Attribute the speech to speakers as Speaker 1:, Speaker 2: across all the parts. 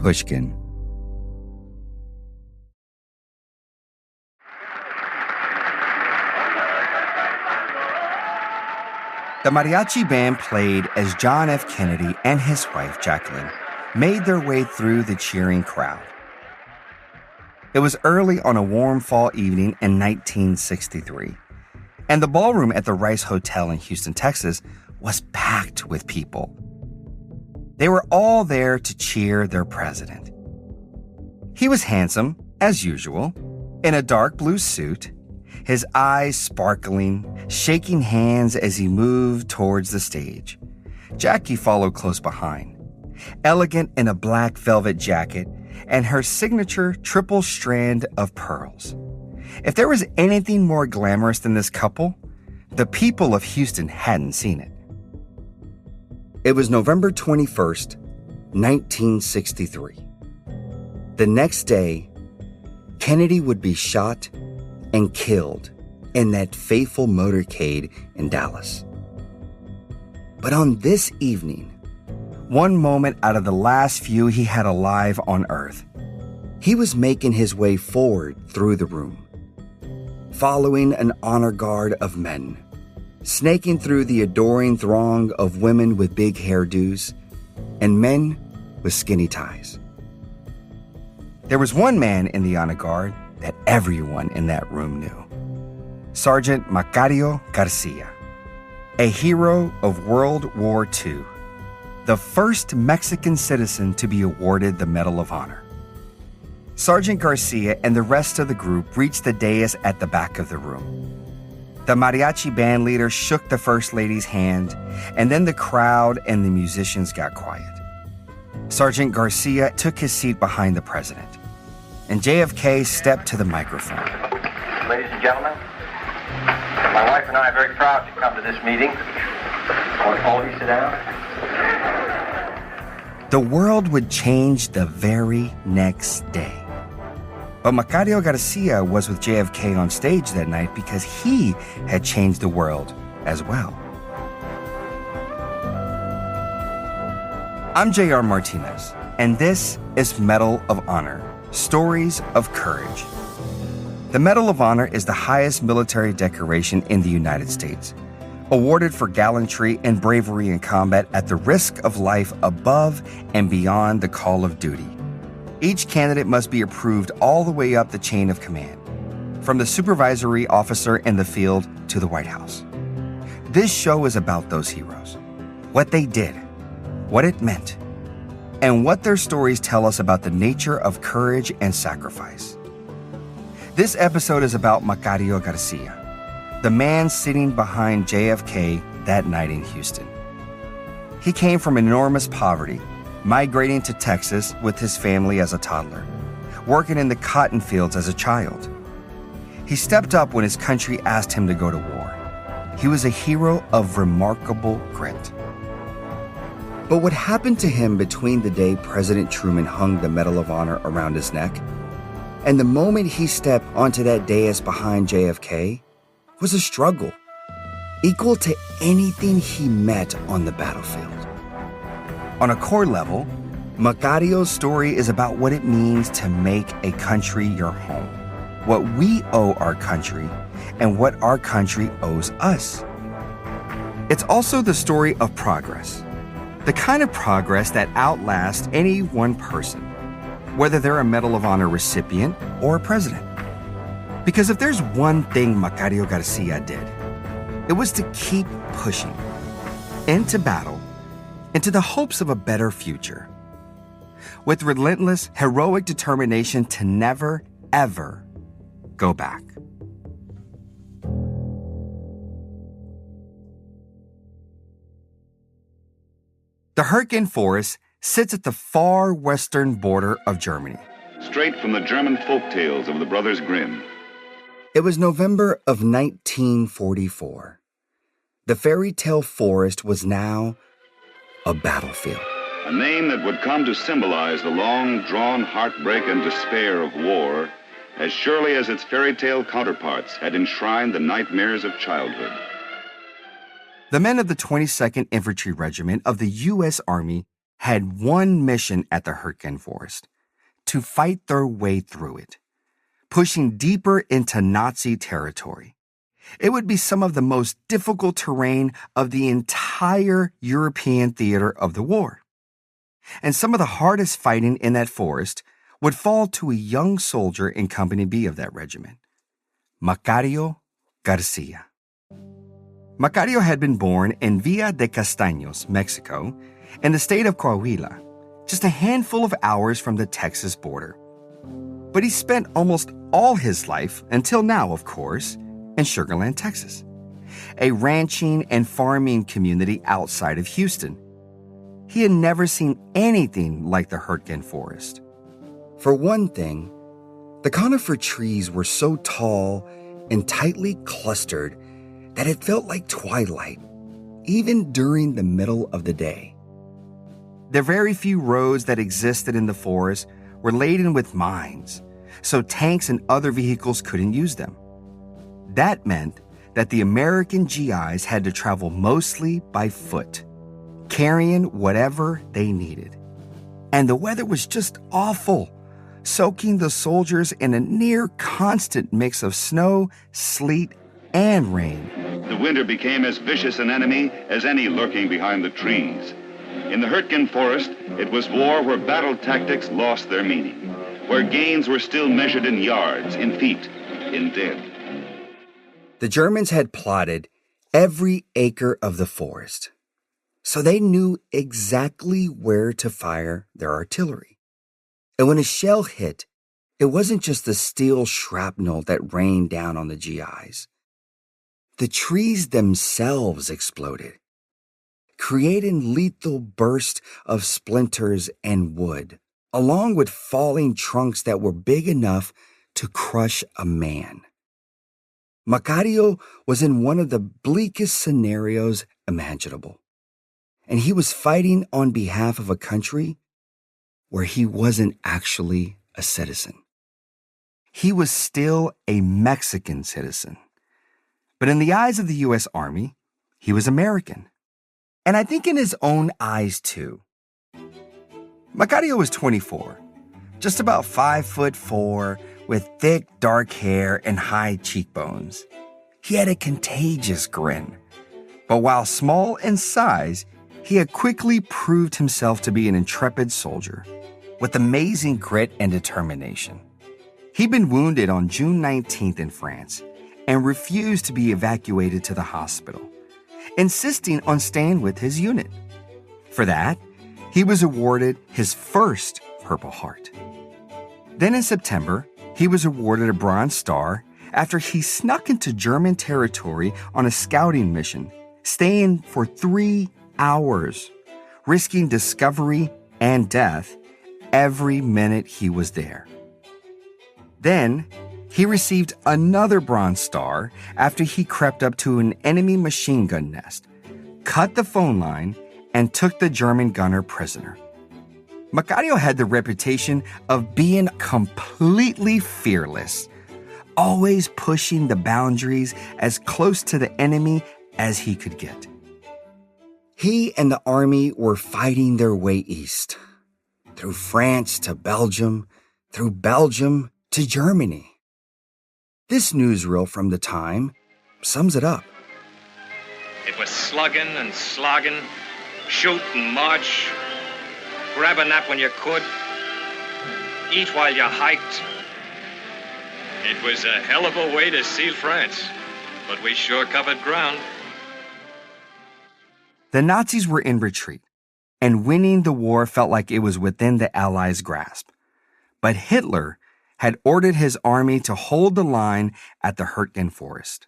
Speaker 1: Pushkin. The mariachi band played as John F. Kennedy and his wife, Jacqueline, made their way through the cheering crowd. It was early on a warm fall evening in 1963, and the ballroom at the Rice Hotel in Houston, Texas, was packed with people. They were all there to cheer their president. He was handsome, as usual, in a dark blue suit, his eyes sparkling, shaking hands as he moved towards the stage. Jackie followed close behind, elegant in a black velvet jacket and her signature triple strand of pearls. If there was anything more glamorous than this couple, the people of Houston hadn't seen it. It was November 21st, 1963. The next day, Kennedy would be shot and killed in that fateful motorcade in Dallas. But on this evening, one moment out of the last few he had alive on Earth, he was making his way forward through the room, following an honor guard of men, snaking through the adoring throng of women with big hairdos and men with skinny ties. There was one man in the honor guard that everyone in that room knew. Sergeant Macario Garcia, a hero of World War II, the first Mexican citizen to be awarded the Medal of Honor. Sergeant Garcia and the rest of the group reached the dais at the back of the room. The mariachi band leader shook the First Lady's hand, and then the crowd and the musicians got quiet. Sergeant Garcia took his seat behind the president, and JFK stepped to the microphone.
Speaker 2: Ladies and gentlemen, my wife and I are very proud to come to this meeting. Won't all of you sit down?
Speaker 1: The world would change the very next day. But Macario Garcia was with JFK on stage that night because he had changed the world as well. I'm J.R. Martinez, and this is Medal of Honor, Stories of Courage. The Medal of Honor is the highest military decoration in the United States, awarded for gallantry and bravery in combat at the risk of life above and beyond the call of duty. Each candidate must be approved all the way up the chain of command, from the supervisory officer in the field to the White House. This show is about those heroes, what they did, what it meant, and what their stories tell us about the nature of courage and sacrifice. This episode is about Macario Garcia, the man sitting behind JFK that night in Houston. He came from enormous poverty, migrating to Texas with his family as a toddler, working in the cotton fields as a child. He stepped up when his country asked him to go to war. He was a hero of remarkable grit. But what happened to him between the day President Truman hung the Medal of Honor around his neck and the moment he stepped onto that dais behind JFK was a struggle, equal to anything he met on the battlefield. On a core level, Macario's story is about what it means to make a country your home, what we owe our country, and what our country owes us. It's also the story of progress, the kind of progress that outlasts any one person, whether they're a Medal of Honor recipient or a president. Because if there's one thing Macario Garcia did, it was to keep pushing into battle, into the hopes of a better future, with relentless, heroic determination to never, ever go back. The Hurricane Forest sits at the far western border of Germany.
Speaker 3: Straight from the German folk tales of the Brothers Grimm.
Speaker 1: It was November of 1944. The fairy tale forest was now a battlefield.
Speaker 3: A name that would come to symbolize the long-drawn heartbreak and despair of war, as surely as its fairy tale counterparts had enshrined the nightmares of childhood.
Speaker 1: The men of the 22nd Infantry Regiment of the U.S. Army had one mission at the Hurtgen Forest: to fight their way through it, pushing deeper into Nazi territory. It would be some of the most difficult terrain of the entire European theater of the war. And some of the hardest fighting in that forest would fall to a young soldier in Company B of that regiment, Macario Garcia. Macario had been born in Villa de Castaños, Mexico, in the state of Coahuila, just a handful of hours from the Texas border. But he spent almost all his life, until now, of course, in Sugar Land, Texas, a ranching and farming community outside of Houston. He had never seen anything like the Hurtgen Forest. For one thing, the conifer trees were so tall and tightly clustered that it felt like twilight, even during the middle of the day. The very few roads that existed in the forest were laden with mines, so tanks and other vehicles couldn't use them. That meant that the American GIs had to travel mostly by foot, carrying whatever they needed. And the weather was just awful, soaking the soldiers in a near constant mix of snow, sleet, and rain.
Speaker 3: The winter became as vicious an enemy as any lurking behind the trees. In the Hurtgen Forest, it was war where battle tactics lost their meaning, where gains were still measured in yards, in feet, in dead.
Speaker 1: The Germans had plotted every acre of the forest, so they knew exactly where to fire their artillery. And when a shell hit, it wasn't just the steel shrapnel that rained down on the GIs. The trees themselves exploded, creating lethal bursts of splinters and wood, along with falling trunks that were big enough to crush a man. Macario was in one of the bleakest scenarios imaginable, and he was fighting on behalf of a country where he wasn't actually a citizen. He was still a Mexican citizen, but in the eyes of the U.S. Army, he was American. And I think in his own eyes, too. Macario was 24, just about 5'4", with thick, dark hair and high cheekbones. He had a contagious grin. But while small in size, he had quickly proved himself to be an intrepid soldier with amazing grit and determination. He'd been wounded on June 19th in France and refused to be evacuated to the hospital, insisting on staying with his unit. For that, he was awarded his first Purple Heart. Then in September, he was awarded a Bronze Star after he snuck into German territory on a scouting mission, staying for 3 hours, risking discovery and death every minute he was there. Then, he received another Bronze Star after he crept up to an enemy machine gun nest, cut the phone line, and took the German gunner prisoner. Macario had the reputation of being completely fearless, always pushing the boundaries as close to the enemy as he could get. He and the army were fighting their way east, through France to Belgium, through Belgium to Germany. This newsreel from the time sums it up.
Speaker 4: It was slugging and slogging, shoot and march, grab a nap when you could, eat while you hiked. It was a hell of a way to seal France, but we sure covered ground.
Speaker 1: The Nazis were in retreat, and winning the war felt like it was within the Allies' grasp. But Hitler had ordered his army to hold the line at the Hurtgen Forest.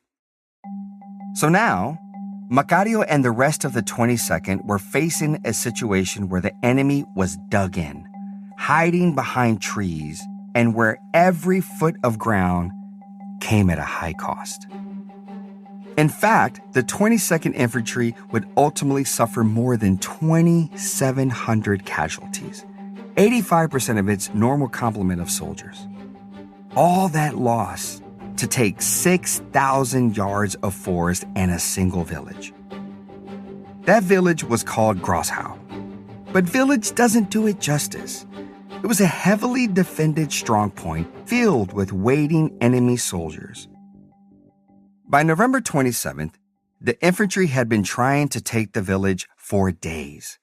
Speaker 1: So now, Macario and the rest of the 22nd were facing a situation where the enemy was dug in, hiding behind trees, and where every foot of ground came at a high cost. In fact, the 22nd Infantry would ultimately suffer more than 2,700 casualties, 85% of its normal complement of soldiers. All that loss to take 6,000 yards of forest and a single village. That village was called Grosshau, But village doesn't do it justice. It was a heavily defended strongpoint filled with waiting enemy soldiers. By November 27th, the infantry had been trying to take the village for days,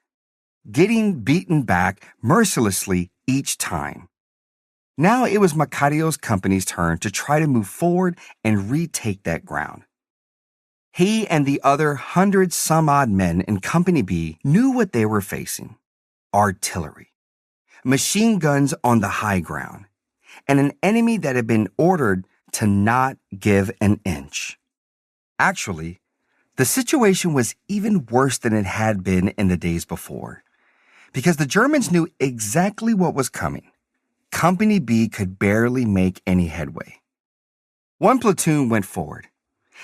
Speaker 1: getting beaten back mercilessly each time. Now it was Macario's company's turn to try to move forward and retake that ground. He and the other 100-some-odd men in Company B knew what they were facing: artillery, machine guns on the high ground, and an enemy that had been ordered to not give an inch. Actually, the situation was even worse than it had been in the days before, because the Germans knew exactly what was coming. Company B could barely make any headway. One platoon went forward,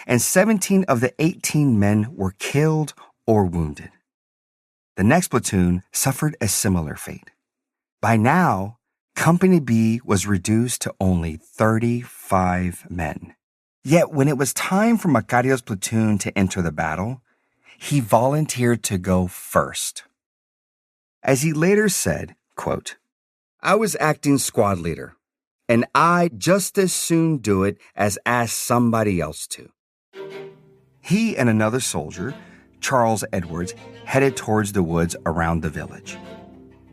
Speaker 1: and 17 of the 18 men were killed or wounded. The next platoon suffered a similar fate. By now, Company B was reduced to only 35 men. Yet when it was time for Macario's platoon to enter the battle, he volunteered to go first. As he later said, quote, "I was acting squad leader, and I'd just as soon do it as ask somebody else to." He and another soldier, Charles Edwards, headed towards the woods around the village.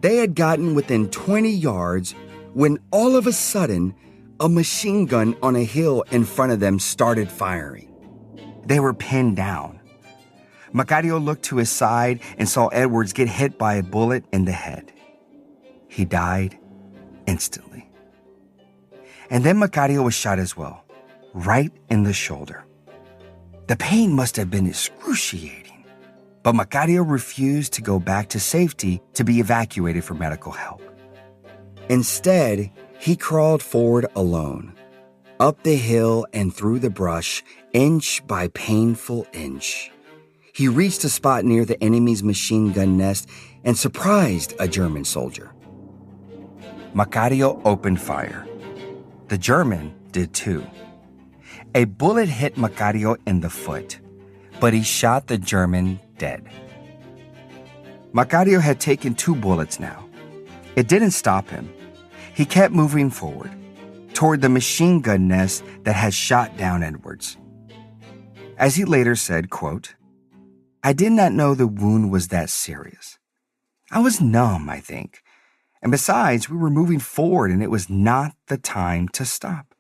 Speaker 1: They had gotten within 20 yards when all of a sudden, a machine gun on a hill in front of them started firing. They were pinned down. Macario looked to his side and saw Edwards get hit by a bullet in the head. He died instantly. And then Macario was shot as well, right in the shoulder. The pain must have been excruciating, but Macario refused to go back to safety to be evacuated for medical help. Instead, he crawled forward alone, up the hill and through the brush, inch by painful inch. He reached a spot near the enemy's machine gun nest and surprised a German soldier. Macario opened fire. The German did too. A bullet hit Macario in the foot, but he shot the German dead. Macario had taken 2 bullets now. It didn't stop him. He kept moving forward, toward the machine gun nest that had shot down Edwards. As he later said, quote, "I did not know the wound was that serious. I was numb, I think. And besides, we were moving forward and it was not the time to stop."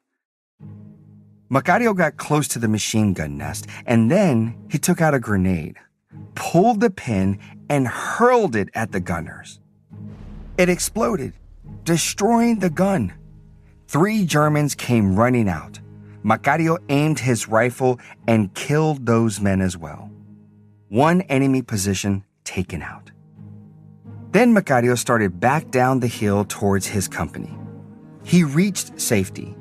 Speaker 1: Macario got close to the machine gun nest, and then he took out a grenade, pulled the pin, and hurled it at the gunners. It exploded, destroying the gun. 3 Germans came running out. Macario aimed his rifle and killed those men as well. 1 enemy position taken out. Then Macario started back down the hill towards his company. He reached safety,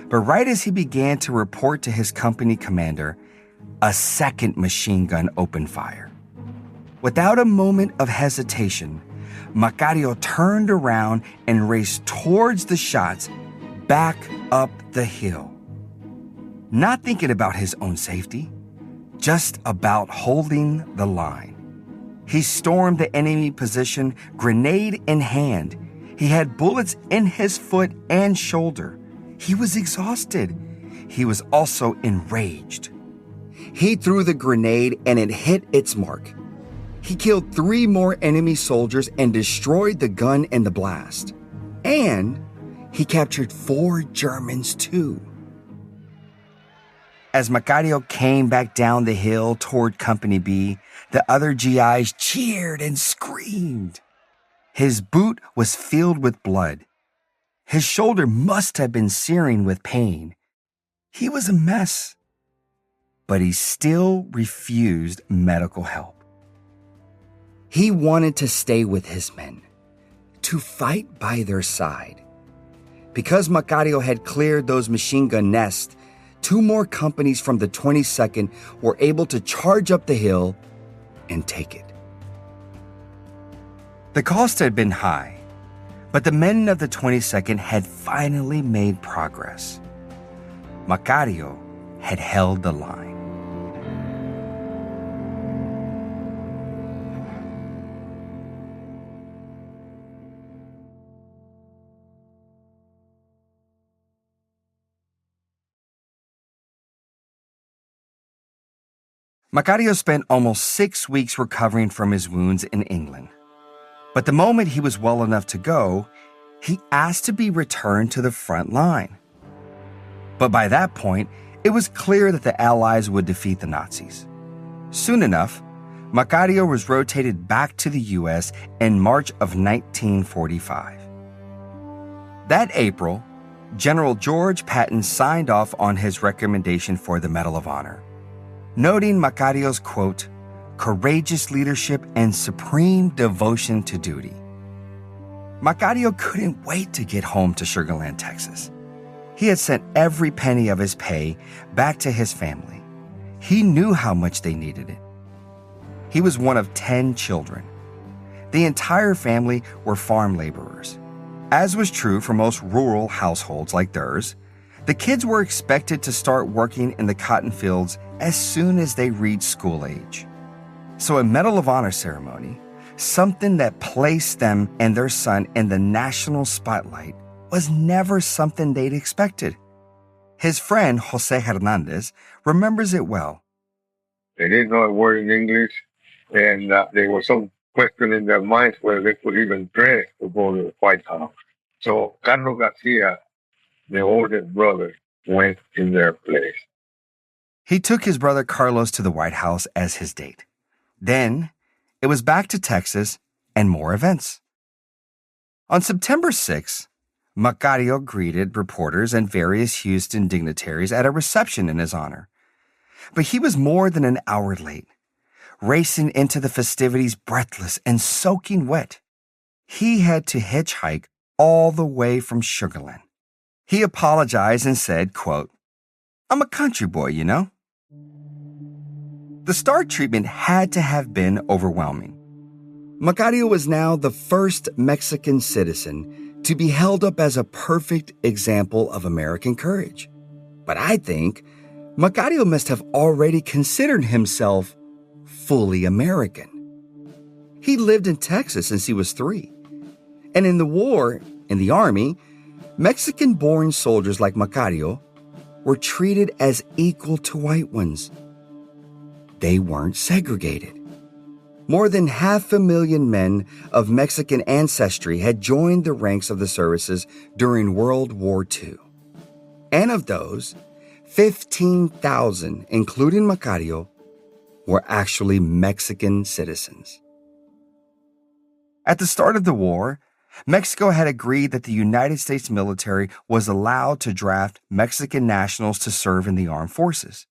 Speaker 1: but right as he began to report to his company commander, a second machine gun opened fire. Without a moment of hesitation, Macario turned around and raced towards the shots back up the hill. Not thinking about his own safety, just about holding the line. He stormed the enemy position, grenade in hand. He had bullets in his foot and shoulder. He was exhausted. He was also enraged. He threw the grenade and it hit its mark. He killed 3 more enemy soldiers and destroyed the gun in the blast. And he captured 4 Germans too. As Macario came back down the hill toward Company B, the other GIs cheered and screamed. His boot was filled with blood. His shoulder must have been searing with pain. He was a mess. But he still refused medical help. He wanted to stay with his men, to fight by their side. Because Macario had cleared those machine gun nests, 2 more companies from the 22nd were able to charge up the hill and take it. The cost had been high, but the men of the 22nd had finally made progress. Macario had held the line. Macario spent almost 6 weeks recovering from his wounds in England. But the moment he was well enough to go, he asked to be returned to the front line. But by that point, it was clear that the Allies would defeat the Nazis. Soon enough, Macario was rotated back to the U.S. in March of 1945. That April, General George Patton signed off on his recommendation for the Medal of Honor, noting Macario's, quote, courageous leadership and supreme devotion to duty. Macario couldn't wait to get home to Sugar Land, Texas. He had sent every penny of his pay back to his family. He knew how much they needed it. He was one of 10 children. The entire family were farm laborers. As was true for most rural households like theirs, the kids were expected to start working in the cotton fields as soon as they reached school age. So a Medal of Honor ceremony, something that placed them and their son in the national spotlight, was never something they'd expected. His friend, Jose Hernandez, remembers it well.
Speaker 5: They didn't know a word in English, and there was some question in their minds whether they could even dress to go to the White House. So Carlos Garcia, the oldest brother, went in their place.
Speaker 1: He took his brother Carlos to the White House as his date. Then, it was back to Texas and more events. On September 6, Macario greeted reporters and various Houston dignitaries at a reception in his honor. But he was more than an hour late, racing into the festivities breathless and soaking wet. He had to hitchhike all the way from Sugar Land. He apologized and said, quote, I'm a country boy, you know. The start treatment had to have been overwhelming. Macario was now the first Mexican citizen to be held up as a perfect example of American courage. But I think Macario must have already considered himself fully American. He lived in Texas since he was 3. And in the war, in the army, Mexican-born soldiers like Macario were treated as equal to white ones. They weren't segregated. More than 500,000 men of Mexican ancestry had joined the ranks of the services during World War II. And of those, 15,000, including Macario, were actually Mexican citizens. At the start of the war, Mexico had agreed that the United States military was allowed to draft Mexican nationals to serve in the armed forces.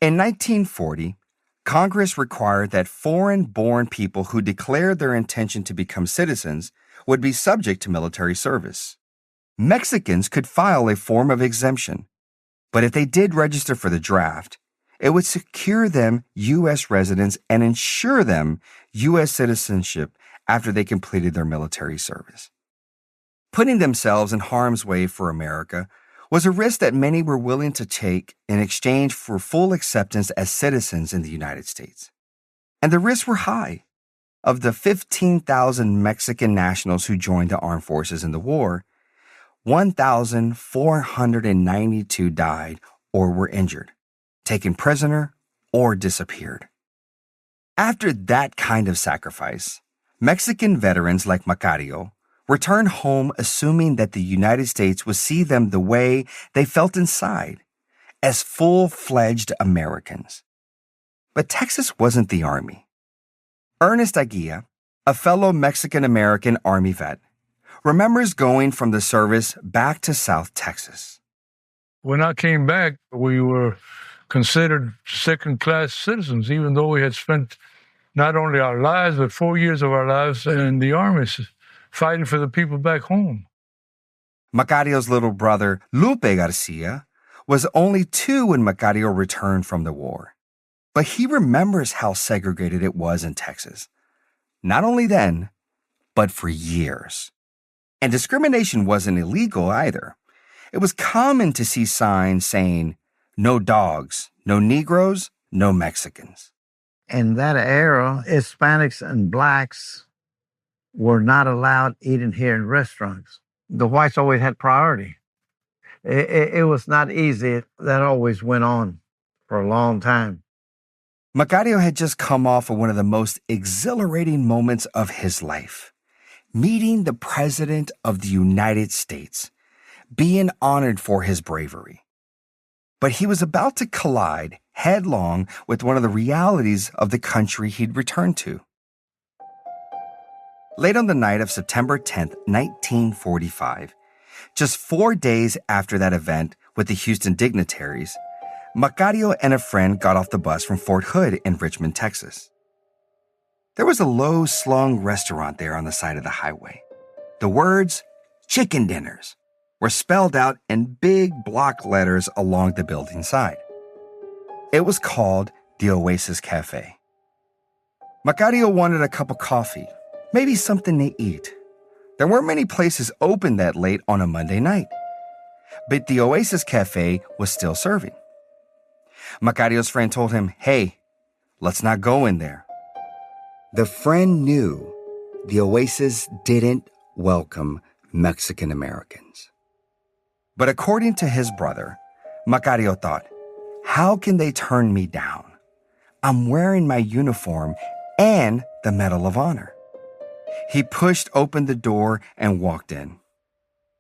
Speaker 1: In 1940, Congress required that foreign-born people who declared their intention to become citizens would be subject to military service. Mexicans could file a form of exemption, but if they did register for the draft, it would secure them U.S. residence and ensure them U.S. citizenship after they completed their military service. Putting themselves in harm's way for America was a risk that many were willing to take in exchange for full acceptance as citizens in the United States. And the risks were high. Of the 15,000 Mexican nationals who joined the armed forces in the war, 1,492 died or were injured, taken prisoner, or disappeared. After that kind of sacrifice, Mexican veterans like Macario returned home assuming that the United States would see them the way they felt inside, as full-fledged Americans. But Texas wasn't the Army. Ernest Aguilla, a fellow Mexican-American Army vet, remembers going from the service back to South Texas.
Speaker 6: When I came back, we were considered second-class citizens, even though we had spent not only our lives, but 4 years of our lives in the Army fighting for the people back home.
Speaker 1: Macario's little brother, Lupe Garcia, was only 2 when Macario returned from the war. But he remembers how segregated it was in Texas. Not only then, but for years. And discrimination wasn't illegal either. It was common to see signs saying, no dogs, no Negroes, no Mexicans.
Speaker 7: In that era, Hispanics and blacks were not allowed eating here in restaurants. The whites always had priority. It was not easy. That always went on for a long time.
Speaker 1: Macario had just come off of one of the most exhilarating moments of his life, meeting the President of the United States, being honored for his bravery. But he was about to collide headlong with one of the realities of the country he'd returned to. Late on the night of September 10th, 1945, just 4 days after that event with the Houston dignitaries, Macario and a friend got off the bus from Fort Hood in Richmond, Texas. There was a low-slung restaurant there on the side of the highway. The words, "chicken dinners," were spelled out in big block letters along the building side. It was called the Oasis Cafe. Macario wanted a cup of coffee, maybe something to eat. There weren't many places open that late on a Monday night, but the Oasis Cafe was still serving. Macario's friend told him, "Hey, let's not go in there." The friend knew the Oasis didn't welcome Mexican Americans. But according to his brother, Macario thought, how can they turn me down? I'm wearing my uniform and the Medal of Honor. He pushed open the door and walked in.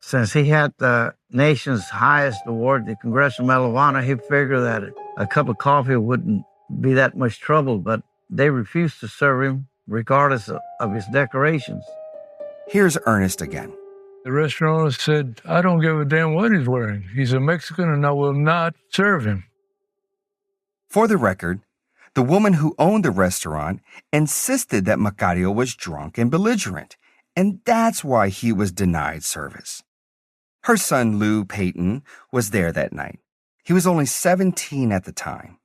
Speaker 7: Since he had the nation's highest award, the Congressional Medal of Honor, he figured that a cup of coffee wouldn't be that much trouble, but they refused to serve him regardless of his decorations.
Speaker 1: Here's Ernest again.
Speaker 6: The restaurant owner said, "I don't give a damn what he's wearing. He's a Mexican and I will not serve him."
Speaker 1: For the record, the woman who owned the restaurant insisted that Macario was drunk and belligerent, and that's why he was denied service. Her son, Lou Payton, was there that night. He was only 17 at the time.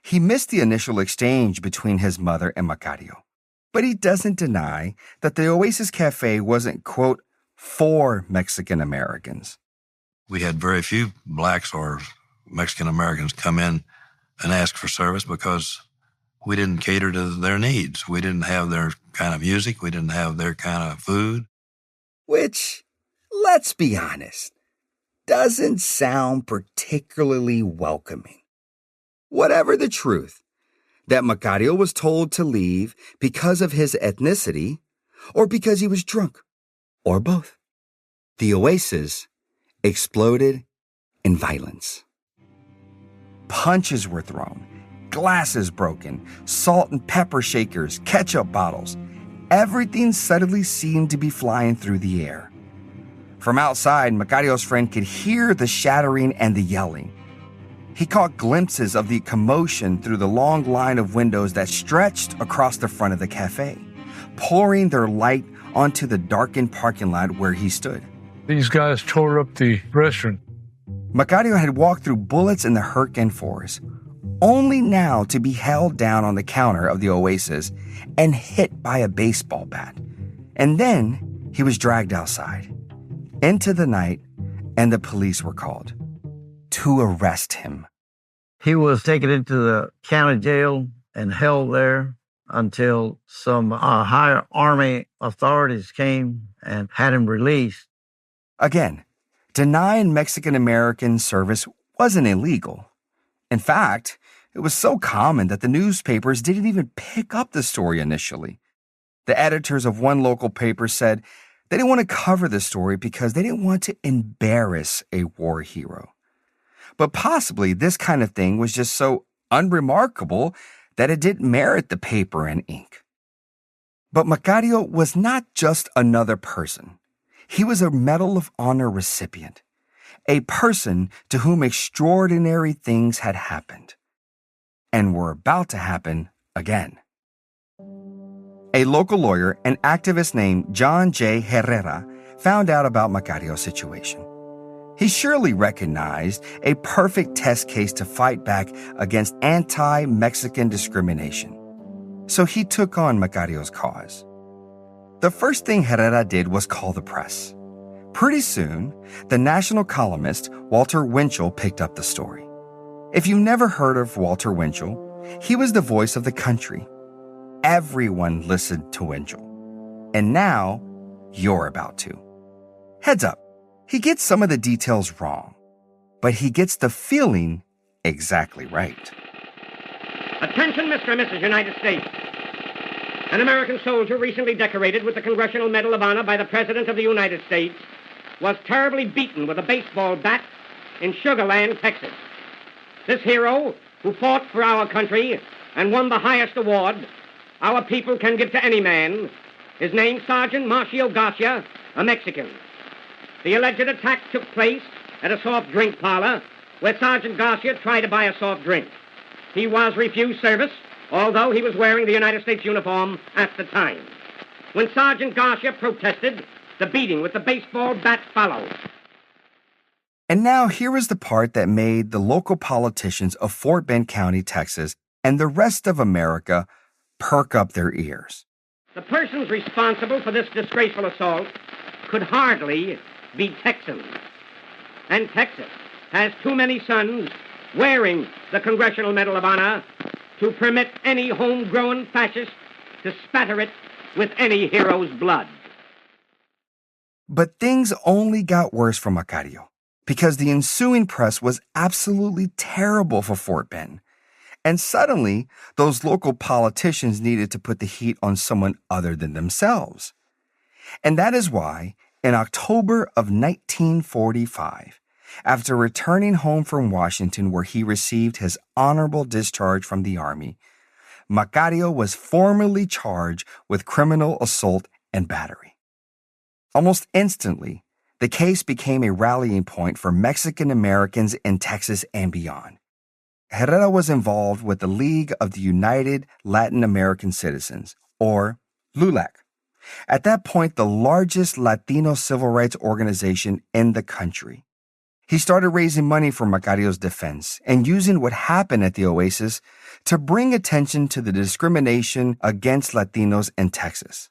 Speaker 1: He missed the initial exchange between his mother and Macario, but he doesn't deny that the Oasis Cafe wasn't, quote, for Mexican Americans.
Speaker 8: We had very few blacks or Mexican Americans come in and ask for service because we didn't cater to their needs. We didn't have their kind of music. We didn't have their kind of food.
Speaker 1: Which, let's be honest, doesn't sound particularly welcoming. Whatever the truth, that Macario was told to leave because of his ethnicity or because he was drunk, or both, the Oasis exploded in violence. Punches were thrown, glasses broken, salt and pepper shakers, ketchup bottles. Everything suddenly seemed to be flying through the air. From outside, Macario's friend could hear the shattering and the yelling. He caught glimpses of the commotion through the long line of windows that stretched across the front of the cafe, pouring their light onto the darkened parking lot where he stood.
Speaker 6: These guys tore up the restaurant.
Speaker 1: Macario had walked through bullets in the Hurricane Forest, only now to be held down on the counter of the Oasis and hit by a baseball bat. And then he was dragged outside, into the night, and the police were called to arrest him.
Speaker 7: He was taken into the county jail and held there until some higher army authorities came and had him released.
Speaker 1: Again, denying Mexican American service wasn't illegal. In fact, it was so common that the newspapers didn't even pick up the story initially. The editors of one local paper said they didn't want to cover the story because they didn't want to embarrass a war hero. But possibly this kind of thing was just so unremarkable that it didn't merit the paper and ink. But Macario was not just another person. He was a Medal of Honor recipient, a person to whom extraordinary things had happened and were about to happen again. A local lawyer and activist named John J. Herrera found out about Macario's situation. He surely recognized a perfect test case to fight back against anti-Mexican discrimination. So he took on Macario's cause. The first thing Herrera did was call the press. Pretty soon, the national columnist Walter Winchell picked up the story. If you've never heard of Walter Winchell, he was the voice of the country. Everyone listened to Winchell. And now, you're about to. Heads up, he gets some of the details wrong, but he gets the feeling exactly right.
Speaker 9: Attention, Mr. and Mrs. United States. An American soldier recently decorated with the Congressional Medal of Honor by the President of the United States was terribly beaten with a baseball bat in Sugar Land, Texas. This hero, who fought for our country and won the highest award our people can give to any man, is named Sergeant Macario Garcia, a Mexican. The alleged attack took place at a soft drink parlor where Sergeant Garcia tried to buy a soft drink. He was refused service, although he was wearing the United States uniform at the time. When Sergeant Garcia protested, the beating with the baseball bat followed.
Speaker 1: And now here is the part that made the local politicians of Fort Bend County, Texas, and the rest of America perk up their ears.
Speaker 9: The persons responsible for this disgraceful assault could hardly be Texans. And Texas has too many sons wearing the Congressional Medal of Honor to permit any homegrown fascist to spatter it with any hero's blood.
Speaker 1: But things only got worse for Macario, because the ensuing press was absolutely terrible for Fort Bend. And suddenly, those local politicians needed to put the heat on someone other than themselves. And that is why, in October of 1945, after returning home from Washington where he received his honorable discharge from the Army, Macario was formally charged with criminal assault and battery. Almost instantly, the case became a rallying point for Mexican Americans in Texas and beyond. Herrera was involved with the League of the United Latin American Citizens, or LULAC. At that point, the largest Latino civil rights organization in the country. He started raising money for Macario's defense and using what happened at the Oasis to bring attention to the discrimination against Latinos in Texas.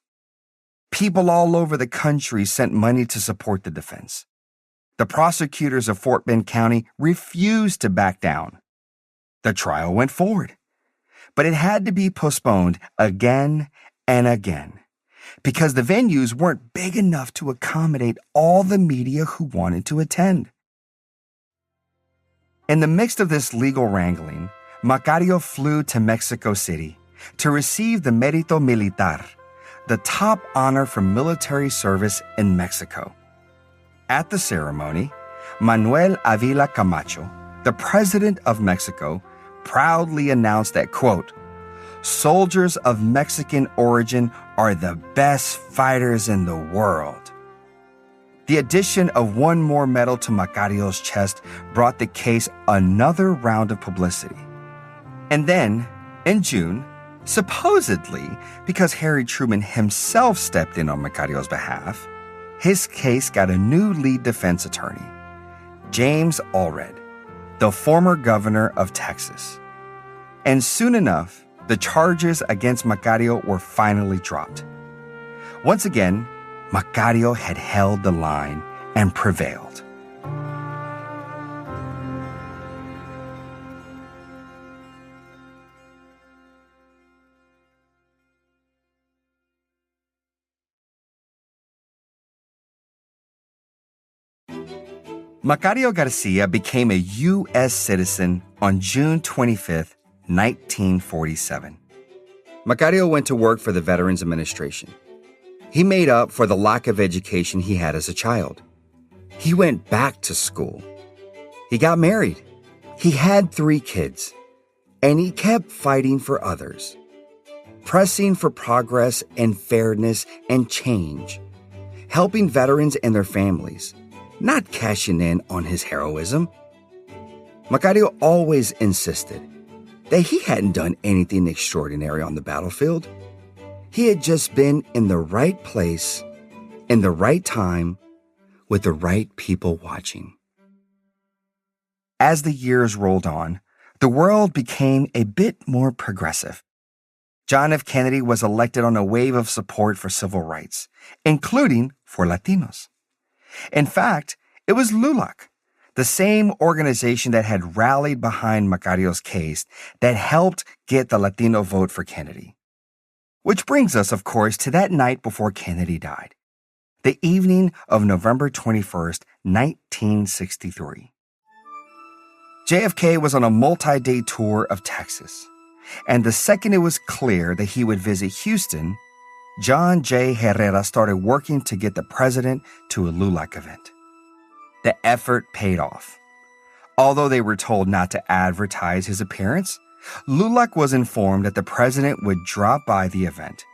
Speaker 1: People all over the country sent money to support the defense. The prosecutors of Fort Bend County refused to back down. The trial went forward, but it had to be postponed again and again because the venues weren't big enough to accommodate all the media who wanted to attend. In the midst of this legal wrangling, Macario flew to Mexico City to receive the Mérito Militar, the top honor for military service in Mexico. At the ceremony, Manuel Avila Camacho, the president of Mexico, proudly announced that, quote, "Soldiers of Mexican origin are the best fighters in the world." The addition of one more medal to Macario's chest brought the case another round of publicity. And then, in June, supposedly because Harry Truman himself stepped in on Macario's behalf, his case got a new lead defense attorney, James Allred, the former governor of Texas. And soon enough, the charges against Macario were finally dropped. Once again, Macario had held the line and prevailed. Macario Garcia became a U.S. citizen on June 25, 1947. Macario went to work for the Veterans Administration. He made up for the lack of education he had as a child. He went back to school. He got married. He had 3 kids. And he kept fighting for others, pressing for progress and fairness and change, helping veterans and their families, not cashing in on his heroism. Macario always insisted that he hadn't done anything extraordinary on the battlefield. He had just been in the right place, in the right time, with the right people watching. As the years rolled on, the world became a bit more progressive. John F. Kennedy was elected on a wave of support for civil rights, including for Latinos. In fact, it was LULAC, the same organization that had rallied behind Macario's case, that helped get the Latino vote for Kennedy. Which brings us, of course, to that night before Kennedy died, the evening of November 21st, 1963. JFK was on a multi-day tour of Texas. And the second it was clear that he would visit Houston, John J. Herrera started working to get the president to a LULAC event. The effort paid off. Although they were told not to advertise his appearance, LULAC was informed that the president would drop by the event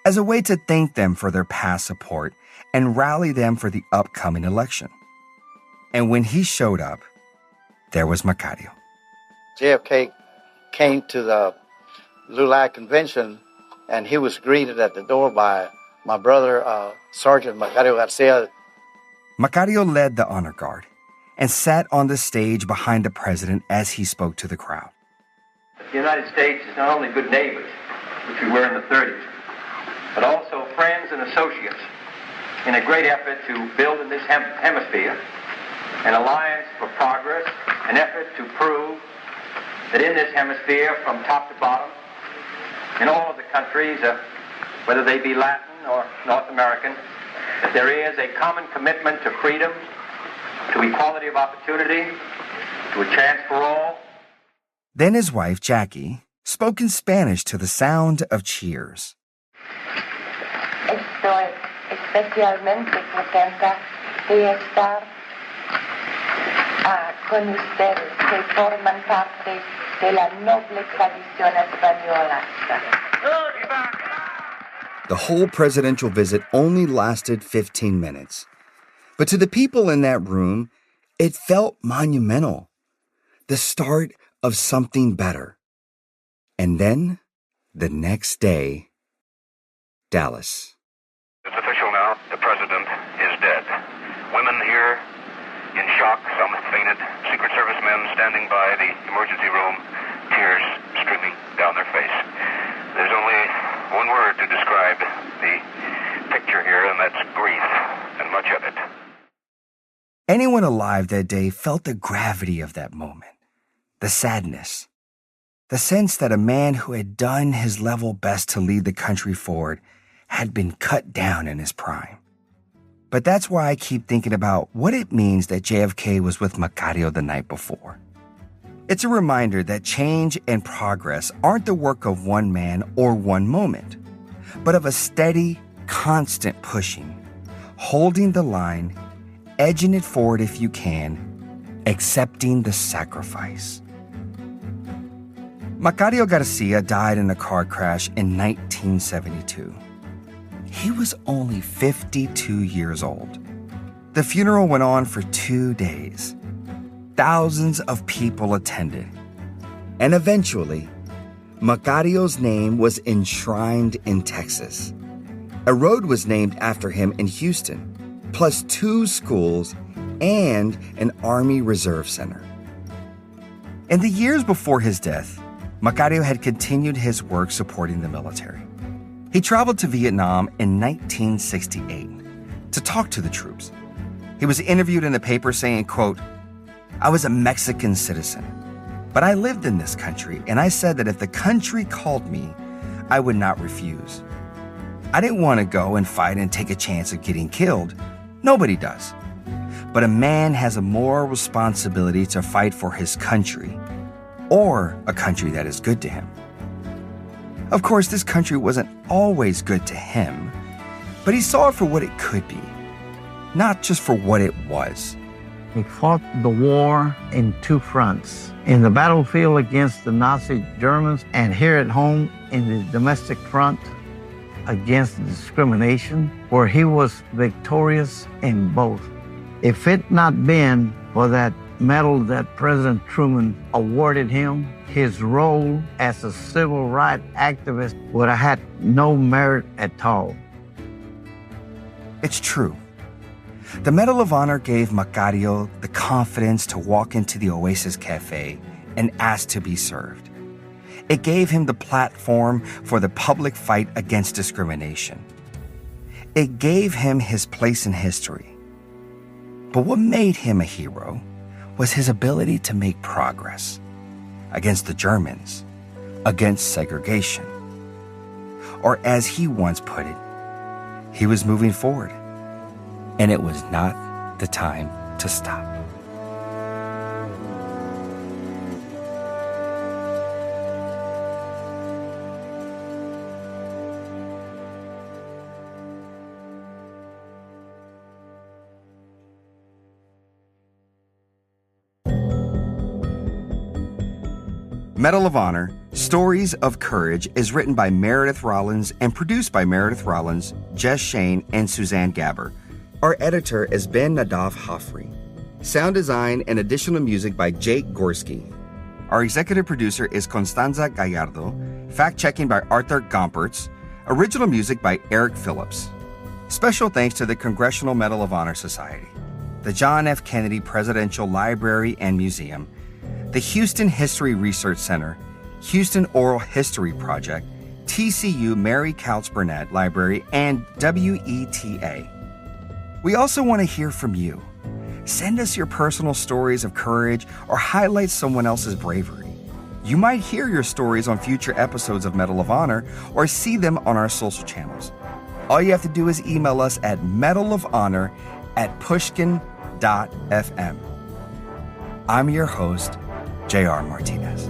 Speaker 1: as a way to thank them for their past support and rally them for the upcoming election. And when he showed up, there was Macario.
Speaker 7: JFK came to the LULAC convention, and he was greeted at the door by my brother, Sergeant Macario Garcia.
Speaker 1: Macario led the honor guard and sat on the stage behind the president as he spoke to the crowd.
Speaker 2: The United States is not only good neighbors, which we were in the 30s, but also friends and associates in a great effort to build in this hemisphere an alliance for progress, an effort to prove that in this hemisphere, from top to bottom, in all of the countries, whether they be Latin or North American, that there is a common commitment to freedom, to equality of opportunity, to a chance for all.
Speaker 1: Then his wife, Jackie, spoke in Spanish to the sound of cheers.
Speaker 10: Estoy especialmente contenta de estar con ustedes, que forman parte de la noble tradición española.
Speaker 1: The whole presidential visit only lasted 15 minutes. But to the people in that room, it felt monumental. The start of something better. And then, the next day, Dallas.
Speaker 3: It's official now. The president is dead. Women here in shock, some fainted. Secret Service men standing by the emergency room, tears streaming down their face. There's only one word to describe the picture here, and that's grief, and much of it.
Speaker 1: Anyone alive that day felt the gravity of that moment, the sadness, the sense that a man who had done his level best to lead the country forward had been cut down in his prime. But that's why I keep thinking about what it means that JFK was with Macario the night before. It's a reminder that change and progress aren't the work of one man or one moment, but of a steady, constant pushing, holding the line, edging it forward if you can, accepting the sacrifice. Macario Garcia died in a car crash in 1972. He was only 52 years old. The funeral went on for 2 days. Thousands of people attended. And eventually, Macario's name was enshrined in Texas. A road was named after him in Houston, plus 2 schools and an Army Reserve Center. In the years before his death, Macario had continued his work supporting the military. He traveled to Vietnam in 1968 to talk to the troops. He was interviewed in the paper saying, quote, "I was a Mexican citizen, but I lived in this country, and I said that if the country called me, I would not refuse. I didn't want to go and fight and take a chance of getting killed. Nobody does. But a man has a moral responsibility to fight for his country, or a country that is good to him." Of course, this country wasn't always good to him, but he saw it for what it could be, not just for what it was.
Speaker 7: He fought the war in 2 fronts, in the battlefield against the Nazi Germans, and here at home in the domestic front against discrimination, where he was victorious in both. If it not been for that medal that President Truman awarded him, his role as a civil rights activist would have had no merit at all.
Speaker 1: It's true. The Medal of Honor gave Macario the confidence to walk into the Oasis Cafe and ask to be served. It gave him the platform for the public fight against discrimination. It gave him his place in history. But what made him a hero was his ability to make progress against the Germans, against segregation. Or as he once put it, he was moving forward, and it was not the time to stop. Medal of Honor, Stories of Courage is written by Meredith Rollins and produced by Meredith Rollins, Jess Shane, and Suzanne Gabber. Our editor is Ben Nadav Hafri. Sound design and additional music by Jake Gorski. Our executive producer is Constanza Gallardo. Fact-checking by Arthur Gompertz. Original music by Eric Phillips. Special thanks to the Congressional Medal of Honor Society, the John F. Kennedy Presidential Library and Museum, the Houston History Research Center, Houston Oral History Project, TCU Mary Couts Burnett Library, and WETA. We also want to hear from you. Send us your personal stories of courage or highlight someone else's bravery. You might hear your stories on future episodes of Medal of Honor or see them on our social channels. All you have to do is email us at medalofhonor@pushkin.fm. I'm your host, J.R. Martinez.